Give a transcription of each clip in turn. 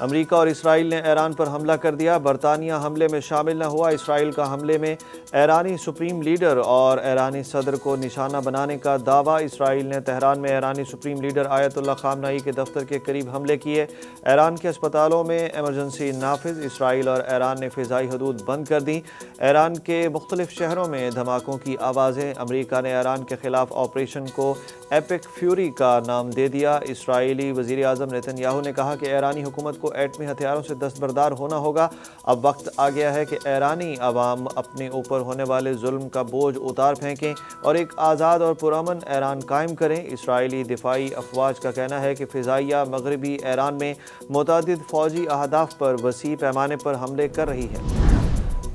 امریکہ اور اسرائیل نے ایران پر حملہ کر دیا، برطانیہ حملے میں شامل نہ ہوا۔ اسرائیل کا حملے میں ایرانی سپریم لیڈر اور ایرانی صدر کو نشانہ بنانے کا دعویٰ۔ اسرائیل نے تہران میں ایرانی سپریم لیڈر آیت اللہ خامنائی کے دفتر کے قریب حملے کیے۔ ایران کے اسپتالوں میں ایمرجنسی نافذ۔ اسرائیل اور ایران نے فضائی حدود بند کر دیں۔ ایران کے مختلف شہروں میں دھماکوں کی آوازیں۔ امریکہ نے ایران کے خلاف آپریشن کو ایپک فیوری کا نام دے دیا۔ اسرائیلی وزیر اعظم نیتن یاہو نے کہا کہ ایرانی حکومت کو ایٹمی ہتھیاروں سے دستبردار ہونا ہوگا۔ اب وقت آ گیا ہے کہ ایرانی عوام اپنے اوپر ہونے والے ظلم کا بوجھ اتار پھینکیں اور ایک آزاد اور پرامن ایران قائم کریں۔ اسرائیلی دفاعی افواج کا کہنا ہے کہ فضائیہ مغربی ایران میں متعدد فوجی اہداف پر وسیع پیمانے پر حملے کر رہی ہے۔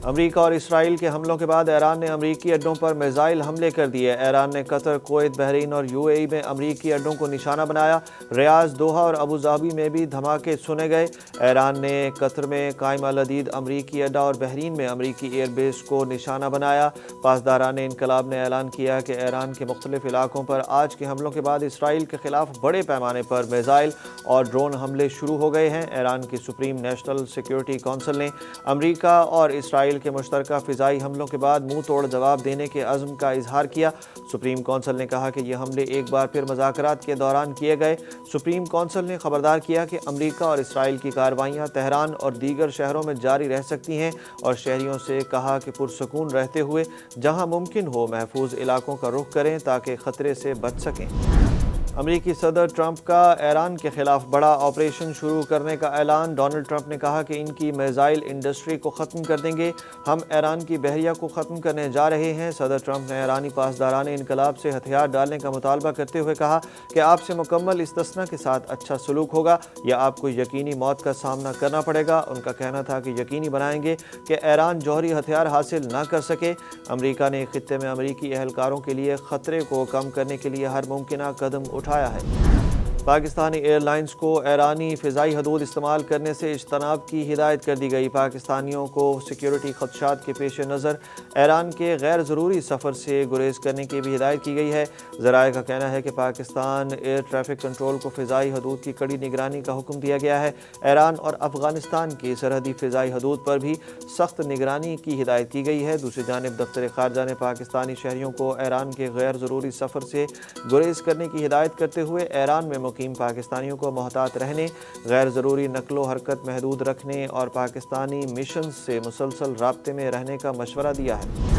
امریکہ اور اسرائیل کے حملوں کے بعد ایران نے امریکی اڈوں پر میزائل حملے کر دیے۔ ایران نے قطر، کویت، بحرین اور یو اے ای میں امریکی اڈوں کو نشانہ بنایا۔ ریاض، دوحہ اور ابوظہبی میں بھی دھماکے سنے گئے۔ ایران نے قطر میں قائم الجدید امریکی اڈہ اور بحرین میں امریکی ایئر بیس کو نشانہ بنایا۔ پاسداران انقلاب نے اعلان کیا کہ ایران کے مختلف علاقوں پر آج کے حملوں کے بعد اسرائیل کے خلاف بڑے پیمانے پر میزائل اور ڈرون حملے شروع ہو گئے ہیں۔ ایران کی سپریم نیشنل سیکیورٹی کونسل نے امریکہ اور اسرائیل کے مشترکہ فضائی حملوں کے بعد منہ توڑ جواب دینے کے عزم کا اظہار کیا۔ سپریم کونسل نے کہا کہ یہ حملے ایک بار پھر مذاکرات کے دوران کیے گئے۔ سپریم کونسل نے خبردار کیا کہ امریکہ اور اسرائیل کی کارروائیاں تہران اور دیگر شہروں میں جاری رہ سکتی ہیں اور شہریوں سے کہا کہ پرسکون رہتے ہوئے جہاں ممکن ہو محفوظ علاقوں کا رخ کریں تاکہ خطرے سے بچ سکیں۔ امریکی صدر ٹرمپ کا ایران کے خلاف بڑا آپریشن شروع کرنے کا اعلان۔ ڈونلڈ ٹرمپ نے کہا کہ ان کی میزائل انڈسٹری کو ختم کر دیں گے۔ ہم ایران کی بحریہ کو ختم کرنے جا رہے ہیں۔ صدر ٹرمپ نے ایرانی پاسداران انقلاب سے ہتھیار ڈالنے کا مطالبہ کرتے ہوئے کہا کہ آپ سے مکمل استثنا کے ساتھ اچھا سلوک ہوگا یا آپ کو یقینی موت کا سامنا کرنا پڑے گا۔ ان کا کہنا تھا کہ یقینی بنائیں گے کہ ایران جوہری ہتھیار حاصل نہ کر سکے۔ امریکہ نے خطے میں امریکی اہلکاروں کے لیے خطرے کو کم کرنے کے لیے ہر ممکنہ قدم اٹھایا ہے۔ پاکستانی ایئر لائنز کو ایرانی فضائی حدود استعمال کرنے سے اجتناب کی ہدایت کر دی گئی۔ پاکستانیوں کو سیکیورٹی خدشات کے پیش نظر ایران کے غیر ضروری سفر سے گریز کرنے کی بھی ہدایت کی گئی ہے۔ ذرائع کا کہنا ہے کہ پاکستان ایئر ٹریفک کنٹرول کو فضائی حدود کی کڑی نگرانی کا حکم دیا گیا ہے۔ ایران اور افغانستان کی سرحدی فضائی حدود پر بھی سخت نگرانی کی ہدایت کی گئی ہے۔ دوسری جانب دفتر خارجہ نے پاکستانی شہریوں کو ایران کے غیر ضروری سفر سے گریز کرنے کی ہدایت کرتے ہوئے ایران میں مقیم پاکستانیوں کو محتاط رہنے، غیر ضروری نقل و حرکت محدود رکھنے اور پاکستانی مشنز سے مسلسل رابطے میں رہنے کا مشورہ دیا ہے۔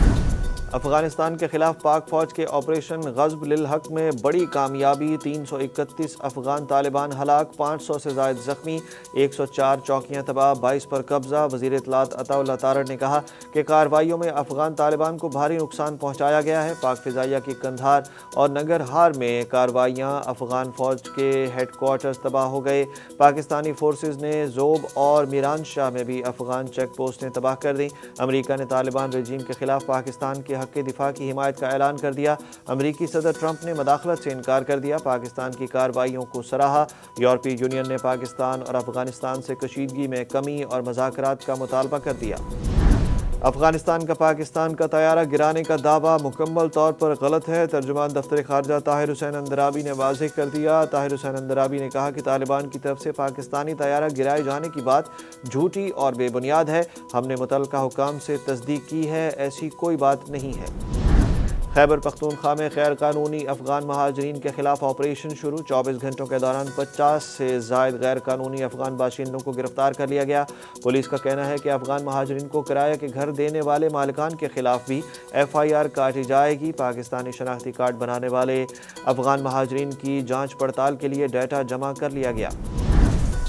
افغانستان کے خلاف پاک فوج کے آپریشن غضب للحق میں بڑی کامیابی۔ 331 افغان طالبان ہلاک، 500 سے زائد زخمی، 104 چوکیاں تباہ، 22 پر قبضہ۔ وزیر اطلاعات عطا اللہ تارڑ نے کہا کہ کارروائیوں میں افغان طالبان کو بھاری نقصان پہنچایا گیا ہے۔ پاک فضائیہ کی قندھار اور ننگرہار میں کارروائیاں، افغان فوج کے ہیڈ کوارٹرز تباہ ہو گئے۔ پاکستانی فورسز نے زوب اور میران شاہ میں بھی افغان چیک پوسٹیں تباہ کر دیں۔ امریکہ نے طالبان رجیم کے خلاف پاکستان کے حق دفاع کی حمایت کا اعلان کر دیا۔ امریکی صدر ٹرمپ نے مداخلت سے انکار کر دیا، پاکستان کی کارروائیوں کو سراہا۔ یورپی یونین نے پاکستان اور افغانستان سے کشیدگی میں کمی اور مذاکرات کا مطالبہ کر دیا۔ افغانستان کا پاکستان کا طیارہ گرانے کا دعویٰ مکمل طور پر غلط ہے، ترجمان دفتر خارجہ طاہر حسین اندرابی نے واضح کر دیا۔ طاہر حسین اندرابی نے کہا کہ طالبان کی طرف سے پاکستانی طیارہ گرائے جانے کی بات جھوٹی اور بے بنیاد ہے۔ ہم نے متعلقہ حکام سے تصدیق کی ہے، ایسی کوئی بات نہیں ہے۔ خیبر پختونخوا میں غیر قانونی افغان مہاجرین کے خلاف آپریشن شروع۔ 24 گھنٹوں کے دوران 50 سے زائد غیر قانونی افغان باشندوں کو گرفتار کر لیا گیا۔ پولیس کا کہنا ہے کہ افغان مہاجرین کو کرایہ کے گھر دینے والے مالکان کے خلاف بھی FIR کاٹی جائے گی۔ پاکستانی شناختی کارڈ بنانے والے افغان مہاجرین کی جانچ پڑتال کے لیے ڈیٹا جمع کر لیا گیا۔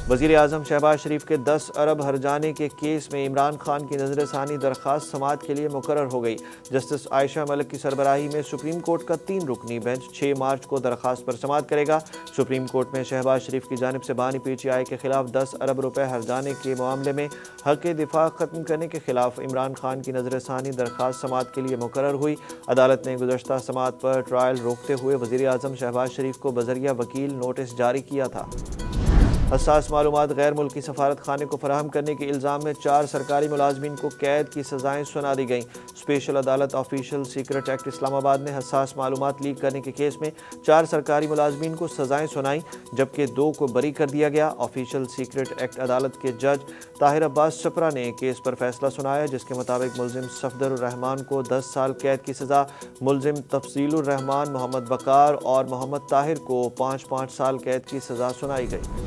وزیر اعظم شہباز شریف کے 10 ارب ہرجانے کے کیس میں عمران خان کی نظر ثانی درخواست سماعت کے لیے مقرر ہو گئی۔ جسٹس عائشہ ملک کی سربراہی میں سپریم کورٹ کا 3 رکنی بینچ 6 مارچ کو درخواست پر سماعت کرے گا۔ سپریم کورٹ میں شہباز شریف کی جانب سے بانی PTI کے خلاف 10 ارب روپے ہرجانے کے معاملے میں حق دفاع ختم کرنے کے خلاف عمران خان کی نظر ثانی درخواست سماعت کے لیے مقرر ہوئی۔ عدالت نے گزشتہ سماعت پر ٹرائل روکتے ہوئے وزیر اعظم شہباز شریف کو بذریعہ وکیل نوٹس جاری کیا تھا۔ حساس معلومات غیر ملکی سفارت خانے کو فراہم کرنے کے الزام میں 4 سرکاری ملازمین کو قید کی سزائیں سنا دی گئیں۔ اسپیشل عدالت آفیشل سیکرٹ ایکٹ اسلام آباد نے حساس معلومات لیک کرنے کے کیس میں 4 سرکاری ملازمین کو سزائیں سنائیں، جبکہ 2 کو بری کر دیا گیا۔ آفیشل سیکرٹ ایکٹ عدالت کے جج طاہر عباس چپرا نے کیس پر فیصلہ سنایا، جس کے مطابق ملزم صفدر الرحمان کو 10 سال قید کی سزا، ملزم تفضیل الرحمان، محمد بکار اور محمد طاہر کو 5 سال قید کی سزا سنائی گئی۔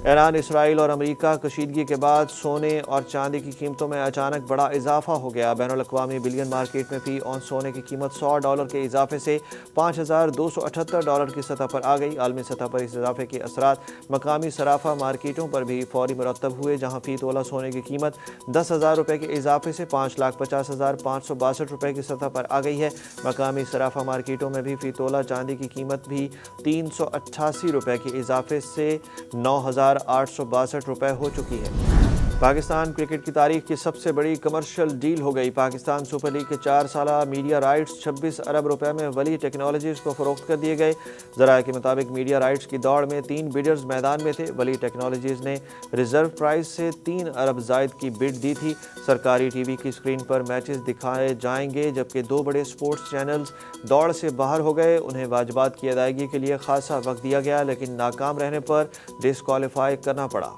ایران، اسرائیل اور امریکہ کشیدگی کے بعد سونے اور چاندی کی قیمتوں میں اچانک بڑا اضافہ ہو گیا۔ بین الاقوامی بلین مارکیٹ میں فی اونس سونے کی قیمت $100 کے اضافے سے $5278 کی سطح پر آ گئی۔ عالمی سطح پر اس اضافے کے اثرات مقامی صرافہ مارکیٹوں پر بھی فوری مرتب ہوئے، جہاں فی تولہ سونے کی قیمت $10,000 کے اضافے سے $5,50,562 کی سطح پر آ گئی ہے۔ مقامی صرافہ مارکیٹوں میں بھی فی تولہ چاندی کی قیمت بھی $388 کے اضافے سے $9,862 ہو چکی ہے۔ پاکستان کرکٹ کی تاریخ کی سب سے بڑی کمرشل ڈیل ہو گئی۔ پاکستان سپر لیگ کے 4 سالہ میڈیا رائٹس 26 ارب روپے میں ولی ٹیکنالوجیز کو فروخت کر دیے گئے۔ ذرائع کے مطابق میڈیا رائٹس کی دوڑ میں 3 بیڈرز میدان میں تھے۔ ولی ٹیکنالوجیز نے ریزرو پرائز سے 3 ارب زائد کی بڈ دی تھی۔ سرکاری ٹی وی کی اسکرین پر میچز دکھائے جائیں گے، جبکہ 2 بڑے سپورٹس چینلز دوڑ سے باہر ہو گئے۔ انہیں واجبات کی ادائیگی کے لیے خاصا وقت دیا گیا، لیکن ناکام رہنے پر ڈسکوالیفائی کرنا پڑا۔